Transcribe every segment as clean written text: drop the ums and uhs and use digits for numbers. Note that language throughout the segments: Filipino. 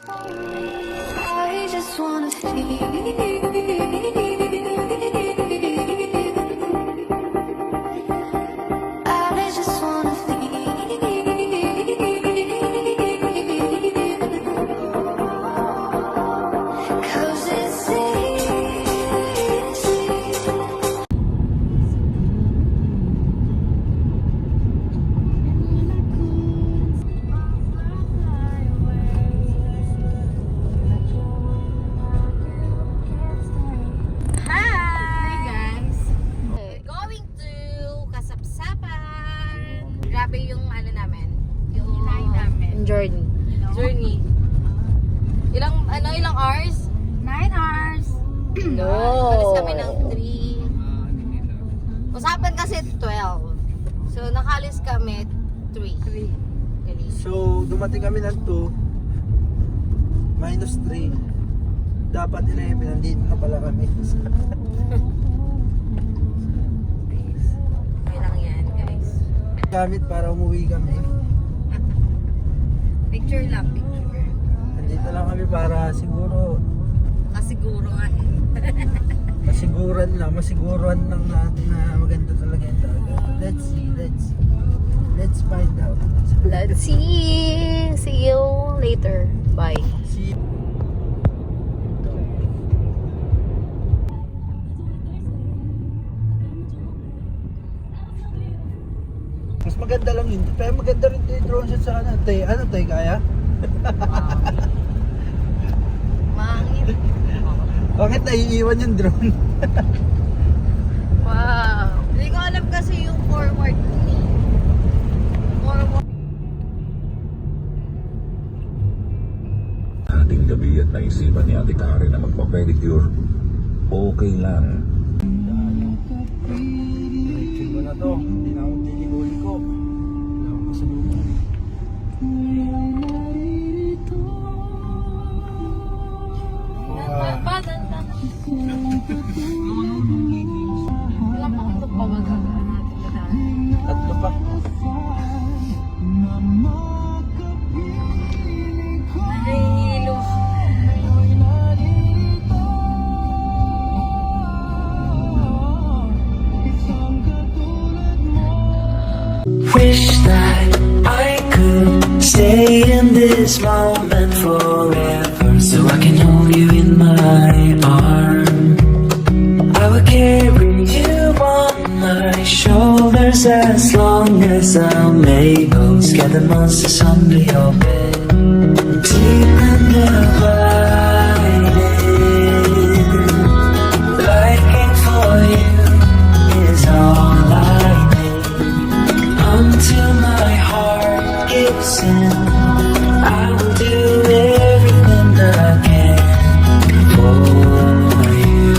I just wanna feel. I just wanna feel. 'Cause it's easy. Hi guys! We're going to Kasapsapan. Grabe yung ano namin, yung journey. Journey. Ilang hours? 9 hours. No. Alis kami ng 3. Usapan kasi 12. So nakalis kami 3. So, dumating kami ng 2, -3. Dapat 11, nandito na pala kami. Yun lang yan guys. Gamit para umuwi kami. Picture lang, picture. Nandito lang kami para siguro, Kasiguro nga eh. masiguruan lang natin na maganda talaga yung dagat. Let's find out. Let's see. See you later. Bye. See you. Mas maganda lang yun. Pero maganda rin yung drone shot sa ano. Ano tayo kaya? Mangit. Bakit naiiwan yung drone? Wow. Hindi ko alam kasi yung forward ni. Forward. Ating gabi at naisipan ni Ate Karen na magpa-pedicure, okay lang. Chill mo na to. Hindi na ako tinigoy ko. Wala akong kasalukan. Tatlo pa. Nahihilo. Wish that I could stay in this moment forever, so I can hold you in my arms. I will carry you on my shoulders as long as I'm able. Scare the monsters under your bed, deep and divided. Liking for you is all I need. Until my heart gives in, I will do everything I can for you.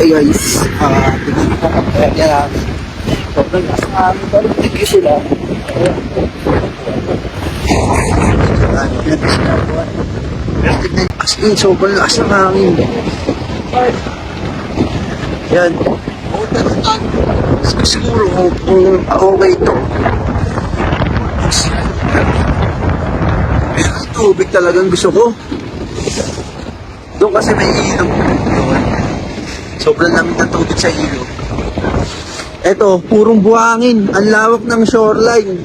Hey guys, tigil ko kaya namin. Sobrang gas na namin pero tigil sila. As in, sobrang gas na namin. Yan. Siguro kung okay ito. Pero tubig talagang gusto ko. Doon kasi may ilog. Sobrang lamig ng tubig sa ilog. Eto, purong buhangin. Ang lawak ng shoreline.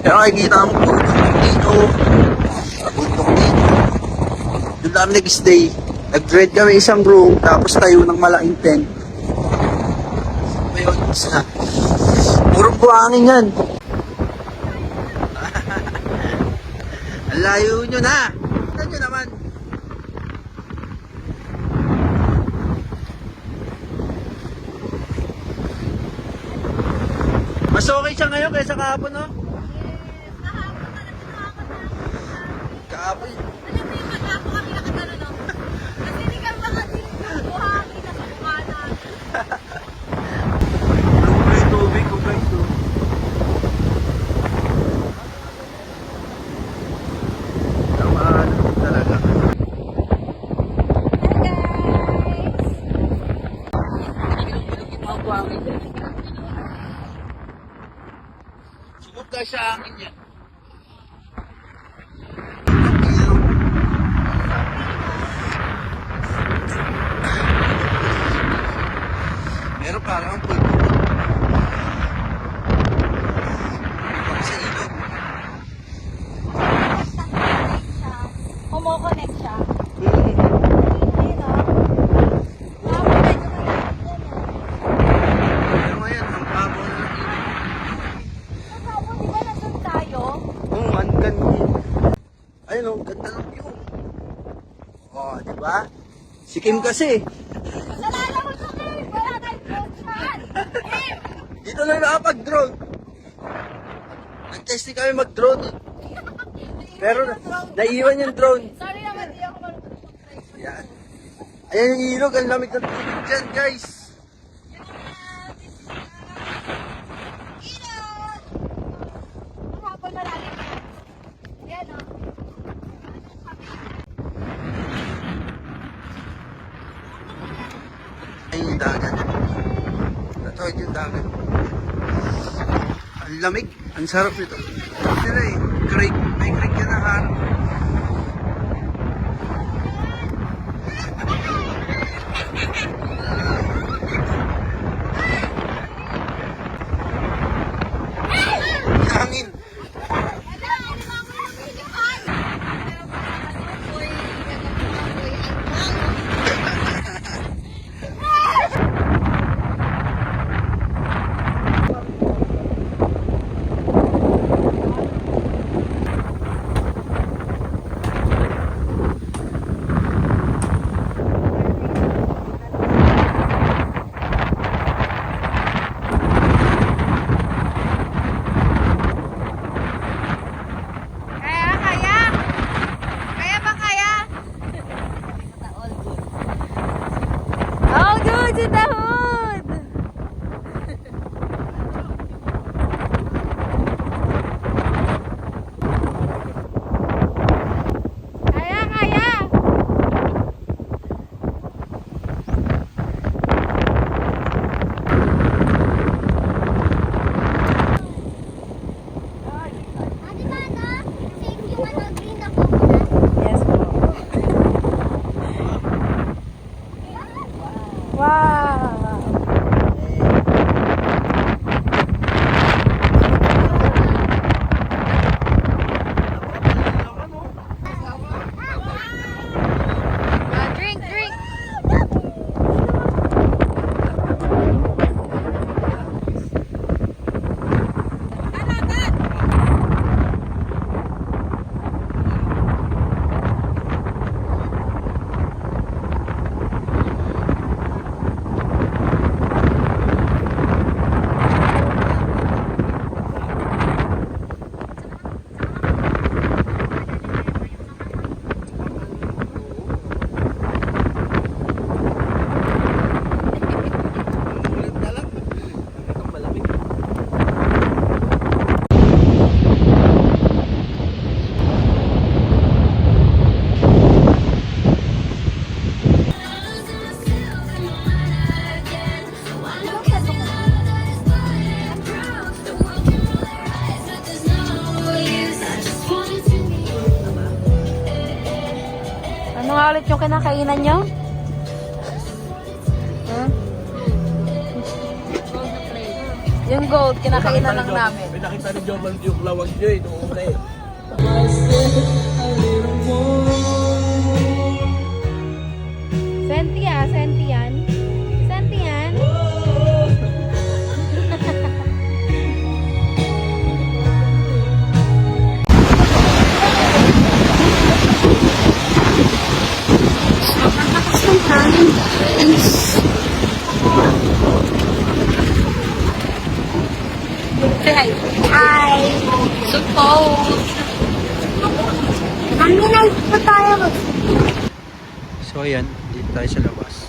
Pero makikita mo bundok dito. Bundok dito. Doon kami nag-stay. Nag-rent kami isang room, tapos tayo ng malaking tent. Ayun, isa. Purong buhangin yan. Ang layo nyo na. Tignan nyo naman. Mas okay siya ngayon kaysa kahapon, no? Kahapon na nakakatakot. Kahapon. Alam mo yung mag-ako kami nakagano, no? Kasi hindi ka baka din yung buhangin na sa mukha natin. Kumpay tubig, kumpay tubig. Tamaan talaga. Sumot ka sa akin yan. Meron parang pulpo. Sa ilog. Kumo-connect siya. Hmm. Ayun, no? Tapos medyo Pero ngayon, ang babo na ng ilog. Tapos, di ba nandun tayo? Oo, ang ganda. Ayun, ang ganda ng view. Oh, di ba? Si Kim kasi. Nalala ko siya, Kim! Wala tayong drone shot! Kim! Dito lang nakapag-drone. Nag-testing kami mag-drone. Pero naiiwan yung drone. Sorry naman, di ako marunong mag-try. Ayan. Ayan yung ilog. Ang lamig ng tubig dyan, guys. Ilog! Ang hapon malalim. Ayan, no? Ayun yung dagat. Natawid yung dagat. Ang lamig. Ang sarap nito. Pero eh, creek. May creek yan na harap. Hangin. Kaya, kaya! Kaya ba kaya? All good in the hood! Kaya, kaya! Yes po. Wow! Drink, drink! Ano nga ulit yung kinakainan nyo? Huh? Yung gold, kinakainan lang namin. May nakita ni Joman yung lawag nyo eh, noong una eh. Senti ah, senti yan. Senti yan. hi. Hi. So cold. Kami lang po tayo. So ayan, dito tayo sa labas.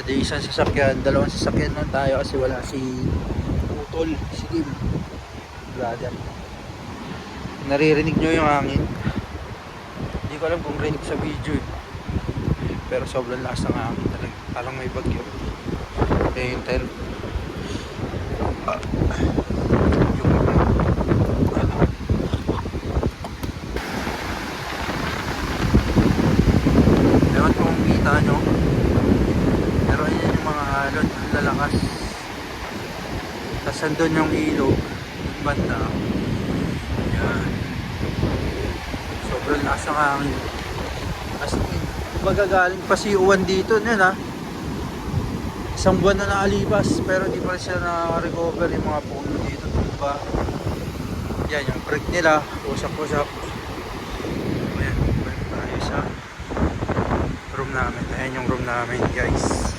At yung isang sasakyan, dalawang sasakyan lang tayo kasi wala si Utol, si Kim. Brother. Naririnig nyo yung hangin. Hindi ko alam kung rinig sa video eh. Pero sobrang lakas ng hangin talaga. Parang may bagyo. Kaya yung tayo. Ewan kung kita nyo. Pero yun yung mga alon. Ang lalakas. Tapos andun yung ilog. Yung banda. Yan. Sobrang lakas ng hangin. As in, kumbaga galing pa si Uwan dito. Yan ha. Isang buwan na nakalipas. Pero di pa rin siya na-recover yung mga puno dito. Tumba. Yan yung break nila. Usap-usap. Ayan. Balik tayo sa room namin. Ayan yung room namin guys.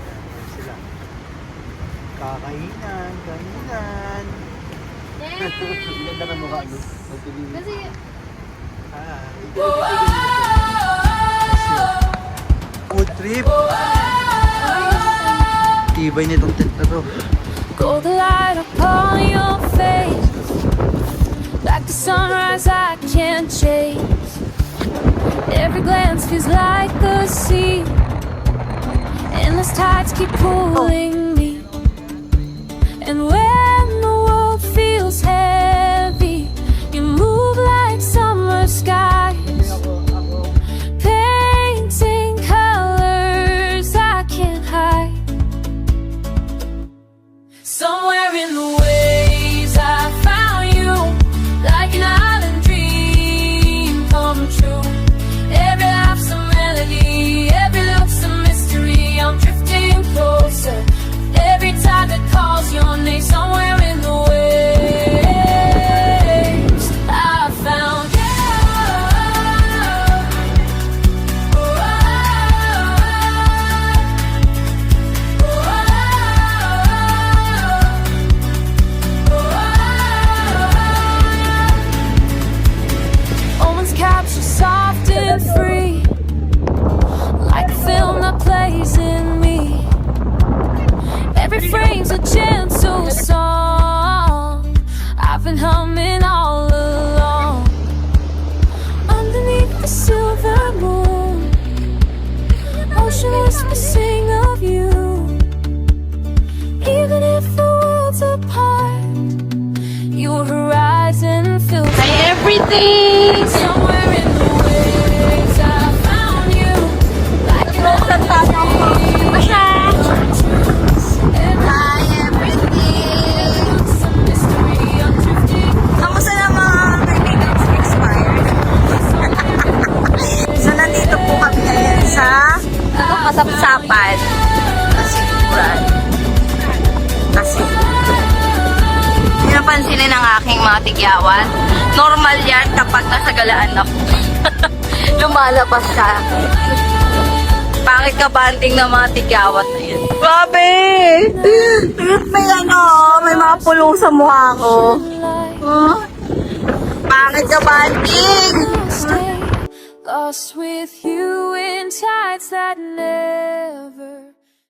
Ayan sila. Kakainan. Kainan. Ganda ka mukha no? Kasi, Food trip. Tibay nitong tent na to. Golden light upon your face, like the sunrise I can't chase. Every glance feels like the sea, endless tides keep pulling me. And when the world feels heavy, you move like summer skies, painting colors I can't hide. Somewhere in the waves I found you, like an island dream come true. Every life's a melody, every look's a mystery. I'm drifting closer, every time that calls your name. Somewhere in the waves I found you. Moments captured soft and free, like a film that plays in me. Every frame's a gentle song I've been humming all along. Underneath the silver moon, motionless we sing of you. Even if the world's apart, your horizon fills everything! somewhere in the waves I found you, like an Hi, everything! Kamusta na mga kaibigan sa expired? So, nandito po kami ngayon sa Kasapsapan. Kasikuran. Pinapansinin ng aking mga tigyawan. Normal yan kapag nasa galaan ako. Lumalabas siya. Pangit ka banding ng mga tigyawat na yan. Grabe! May may mga pulong sa mukha ko. Huh? Pangit ka banding! stay lost with you in tides that never